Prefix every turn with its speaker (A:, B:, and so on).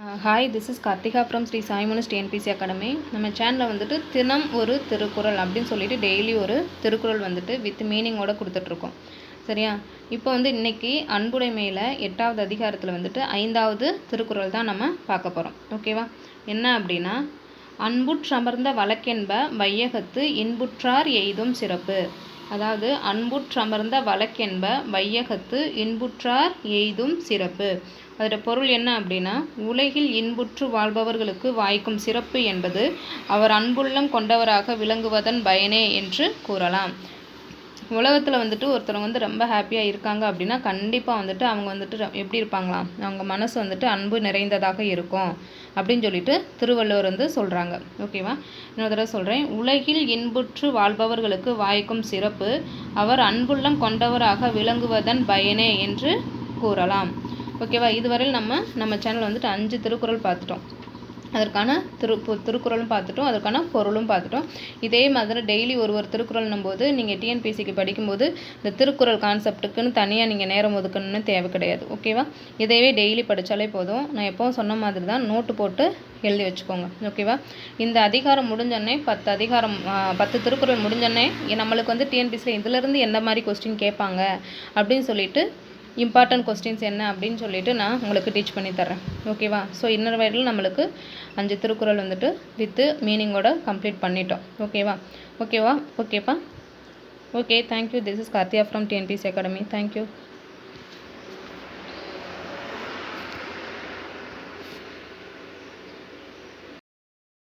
A: Hi, this is Karthika from Sri சாய்மோனஸ் TNPSC academy. நம்ம சேனலில் வந்துட்டு தினம் ஒரு திருக்குறள் அப்படின்னு சொல்லிட்டு டெய்லி ஒரு திருக்குறள் வந்துட்டு வித் மீனிங்கோடு கொடுத்துட்ருக்கோம். சரியா? இப்போ வந்து இன்றைக்கி அன்புடைமையில் 8வது அதிகாரத்தில் வந்துட்டு 5வது திருக்குறள் தான் நம்ம பார்க்க போகிறோம். ஓகேவா? என்ன அப்படின்னா, அன்புற்றமர்ந்த வழக்கென்ப வையகத்து இன்புற்றார் எய்தும் சிறப்பு. அதாவது அன்புற்றமர்ந்த வழக்கென்ப வையகத்து இன்புற்றார் எய்தும் சிறப்பு. அதோட பொருள் என்ன அப்படின்னா, உலகில் இன்புற்று வாழ்பவர்களுக்கு வாய்க்கும் சிறப்பு என்பது அவர் அன்புள்ளம் கொண்டவராக விளங்குவதன் பயனே என்று கூறலாம். உலகத்தில் வந்துட்டு ஒருத்தர் வந்து ரொம்ப ஹாப்பியாக இருக்காங்க அப்படின்னா கண்டிப்பாக வந்துட்டு அவங்க வந்துட்டு எப்படி இருப்பாங்களாம், அவங்க மனசு வந்துட்டு அன்பு நிறைந்ததாக இருக்கும் அப்படின்னு சொல்லிட்டு திருவள்ளுவர் வந்து சொல்கிறாங்க. ஓகேவா? இன்னொரு தடவை சொல்கிறேன். உலகில் இன்புற்று வாழ்பவர்களுக்கு வாய்க்கும் சிறப்பு அவர் அன்புள்ளம் கொண்டவராக விளங்குவதன் பயனே என்று கூறலாம். ஓகேவா? இதுவரையில் நம்ம சேனல் வந்துட்டு 5 திருக்குறள் பார்த்துட்டோம். அதற்கான திருக்குறளும் பார்த்துட்டோம், அதற்கான பொருளும் பார்த்துட்டோம். இதே மாதிரி டெய்லி ஒரு திருக்குறள்னும் போது நீங்கள் டிஎன்பிசிக்கு படிக்கும்போது இந்த திருக்குறள் கான்செப்ட்டுக்குன்னு தனியாக நீங்கள் நேரம் ஒதுக்கணும்னு தேவை கிடையாது. ஓகேவா? இதையவே டெய்லி படித்தாலே போதும். நான் எப்போவும் சொன்ன மாதிரி தான் நோட்டு போட்டு எழுதி வச்சுக்கோங்க. ஓகேவா? இந்த அதிகாரம் முடிஞ்சோடனே 10 திருக்குறள் முடிஞ்சோடனே நம்மளுக்கு வந்து டிஎன்பிசியில் இதிலேருந்து எந்த மாதிரி கொஸ்டின் கேட்பாங்க அப்படின்னு சொல்லிட்டு இம்பார்ட்டன்ட் கொஸ்டின்ஸ் என்ன அப்படின்னு சொல்லிட்டு நான் உங்களுக்கு டீச் பண்ணி தரேன். ஓகேவா? ஸோ இன்னொரு வரையில் நம்மளுக்கு 5 திருக்குறள் வந்துட்டு வித்து மீனிங்கோட கம்ப்ளீட் பண்ணிட்டோம். ஓகேப்பா? Okay, thank you. This is Karthika from TNPSC academy. Thank you.